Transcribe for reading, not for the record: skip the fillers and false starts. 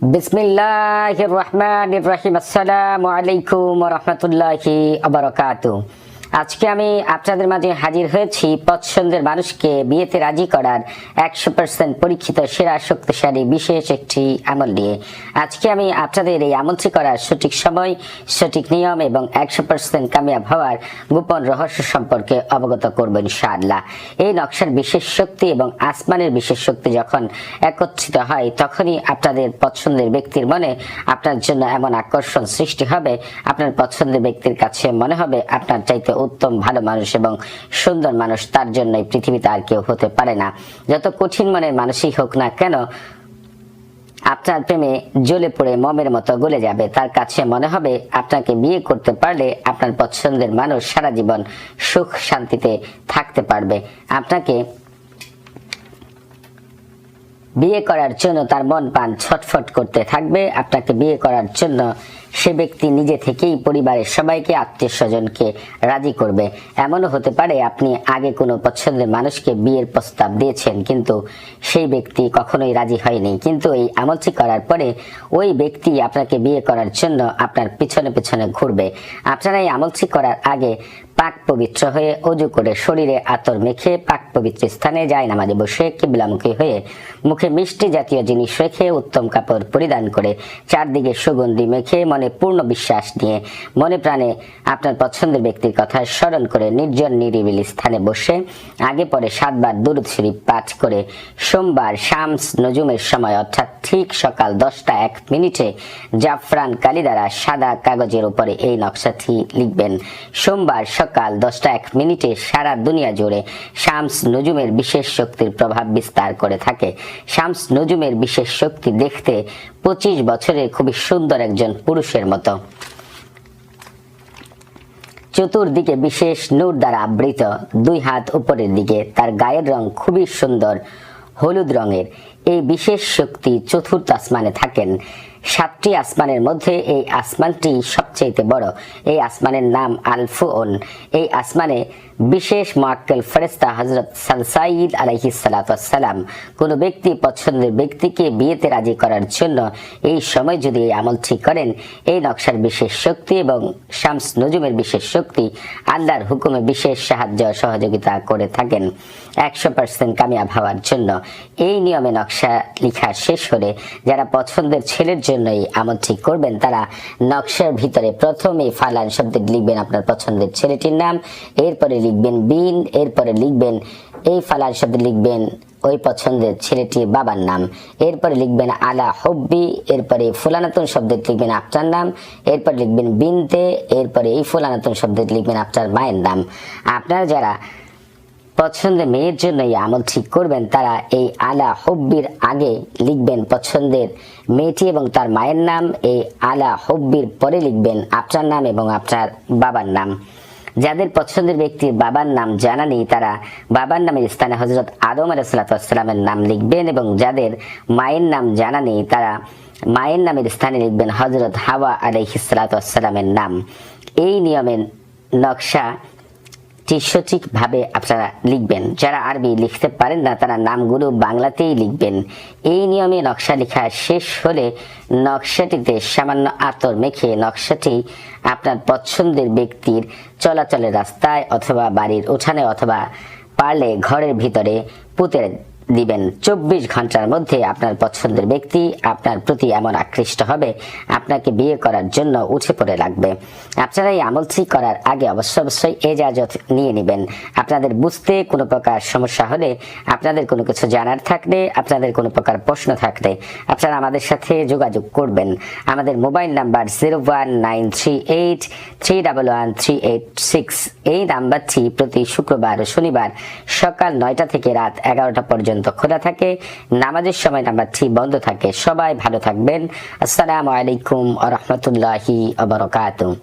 বিসমিল্লাহির রহমানির রহিম। আসসালামু আলাইকুম ওয়া রাহমাতুল্লাহি ওয়া বারাকাতুহু। আজকে আমি আপনাদের মাঝে হাজির হয়েছি পছন্দের মানুষকে বিয়েতে রাজি করার 100% পরীক্ষিত সেরা শক্তিশালী বিশেষ একটি আমল নিয়ে। আজকে আমি আপনাদের এই আমলটি করার সঠিক সময়, সঠিক নিয়ম এবং 100% কামিয়াব হওয়ার গোপন রহস্য সম্পর্কে অবগত করব ইনশাআল্লাহ। এই নকশার বিশেষ শক্তি এবং আসমানের বিশেষ শক্তি যখন একত্রিত হয়, তখনই আপনাদের পছন্দের ব্যক্তির মনে আপনার জন্য এমন আকর্ষণ সৃষ্টি হবে, আপনার পছন্দের ব্যক্তির কাছে মনে হবে আপনার চাইতে উত্তম ভালো মানুষ এবং সুন্দর মানুষ তার জন্য এই পৃথিবীতে আর কেউ হতে পারে না। যত কঠিন মনের মানুষই হোক না কেন, আপনার প্রেমে জ্বলে পড়ে মোমের মতো গলে যাবে। তার কাছে মনে হবে আপনাকে বিয়ে করতে পারলে আপনার পছন্দের মানুষ সারা জীবন সুখ শান্তিতে থাকতে পারবে। আপনাকে বিয়ে করার জন্য তার মন প্রাণ ছটফট করতে থাকবে। আপনাকে বিয়ে করার জন্য সে ব্যক্তি নিজে থেকেই পরিবারের সবাইকে, আত্মীয় স্বজনকে রাজি করবে। এমনও হতে পারে আপনি আগে কোনো পছন্দের মানুষকে বিয়ের প্রস্তাব দিয়েছেন, কিন্তু সেই ব্যক্তি কখনোই রাজি হয়নি, কিন্তু এই আমলটি করার পরে ওই ব্যক্তি আপনাকে বিয়ে করার জন্য আপনার পিছনে পিছনে ঘুরবে। আপনারা এই আমলটি করার আগে পাক পবিত্র হয়ে অজু করে শরীরে আতর মেখে পাক পবিত্র স্থানে যায় নামাজে বসে কিবলামুখী হয়ে মুখে মিষ্টি জাতীয় জিনিস রেখে উত্তম কাপড় পরিধান করে চারদিকে সুগন্ধি মেখে মনে পূর্ণ বিশ্বাস নিয়ে মনে প্রাণে আপনার পছন্দের ব্যক্তির কথা স্মরণ করে নির্জন নিরিবিলি স্থানে বসে আগে পরে 7 বার দুরূদ শরীফ পাঠ করে সোমবার শামস নজুমের সময় অর্থাৎ ঠিক সকাল 10:01 জাফরান কালি দ্বারা সাদা কাগজের উপরে এই নকশাটি লিখবেন। সোমবার সকাল 10:01 সারা দুনিয়া জুড়ে শামস নজুমের বিশেষ শক্তির প্রভাব বিস্তার করে থাকে। শামস নজুমের বিশেষ শক্তি দেখতে 25 বছরের খুবই সুন্দর একজন পুরুষের মতো, চতুর্দিকে বিশেষ নূর দ্বারা আবৃত, 2 হাত উপরের দিকে। তার গায়ের রং খুবই সুন্দর হলুদ রঙের। এই বিশেষ শক্তি চতুর্থ আসমানে থাকেন। 7টি আসমানের মধ্যে এই আসমানটি সবচেয়ে বড়। এই আসমানের নাম আল-ফুউন। এই আসমানে বিশেষ মুআক্কেল ফেরেশতা হযরত সাইয়্যিদ আলাইহিস সালাতু ওয়াস সালাম কোন ব্যক্তি পছন্দের ব্যক্তিকে বিয়েতে রাজি করার জন্য এই সময় যদি এই আমলটি করেন, এই নকশার বিশেষ শক্তি এবং শামস নজুমের বিশেষ শক্তি আল্লাহর হুকুমে বিশেষ সাহায্য সহযোগিতা করে থাকেন 100% কামিয়াব হওয়ার জন্য। এই নিয়মে নকশা লেখা শেষ হলে যারা পছন্দের ছেলের জন্য এই আমলটি করবেন, তারা নকশার ভিতরে প্রথমে ফালান শব্দে লিখবেন আপনার পছন্দের ছেলেটির নাম, এরপরে লিখবেন বিন, এরপরে লিখবেন এই ফালান শব্দে লিখবেন ওই পছন্দের ছেলেটির বাবার নাম, এরপরে লিখবেন আলা হুব্বি, এরপরে ফুলানাতুন শব্দে লিখবেন আপনার নাম, এরপর লিখবেন বিনতে, এরপরে এই ফুলানাতুন শব্দে লিখবেন আপনার মায়ের নাম। আপনারা যারা পছন্দের মেয়ের জন্য এই আমল ঠিক করবেন, তারা এই আলা হুব্বির আগে লিখবেন পছন্দের মেয়েটি এবং তার মায়ের নাম। এই আলা হুব্বির পরে লিখবেন আপনার নাম এবং আপনার বাবার নাম। যাদের পছন্দের ব্যক্তির বাবার নাম জানা নেই, তারা বাবার নামের স্থানে হযরত আদম আলাইহিস সালামের নাম লিখবেন, এবং যাদের মায়ের নাম জানা নেই, তারা মায়ের নামের স্থানে লিখবেন হযরত হাওয়া আলাইহিস সালামের নাম। এই নিয়মের নকশা সঠিকভাবে আপনারা লিখবেন। যারা আরবি লিখতে পারেন না, তারা নামগুলো বাংলাতেই লিখবেন। এই নিয়মে নকশা লেখা শেষ হলে নকশাটিতে সামান্য আতর মেখে নকশাটি আপনার পছন্দের ব্যক্তির চলাচলের রাস্তায় অথবা বাড়ির উঠানে অথবা পারলে ঘরের ভিতরে পুঁতে দিবেন। 24 ঘন্টার মধ্যে আপনার পছন্দের ব্যক্তি আপনার প্রতি এমন আকৃষ্ট হবে, আপনাকে বিয়ে করার জন্য উঠে পড়ে লাগবে। আপনারা এই আমলটি করার আগে অবশ্যই ইজাজত নিয়ে নেবেন। আপনাদের বুঝতে কোনো প্রকার সমস্যা হলে, আপনাদের কোনো কিছু জানার থাকলে, আপনাদের কোনো প্রকার প্রশ্ন থাকলে আপনারা আমাদের সাথে যোগাযোগ করবেন। আমাদের মোবাইল নাম্বার 01938311386। এই নাম্বারটি প্রতি শুক্রবার ও শনিবার সকাল 9টা থেকে রাত 11টা পর্যন্ত খোলা থাকে। নামাজের সময় নাম্বারটি বন্ধ থাকে। সবাই ভালো থাকবেন। আসসালামু আলাইকুম ওয়া রাহমাতুল্লাহি ওয়া বারাকাতুহু।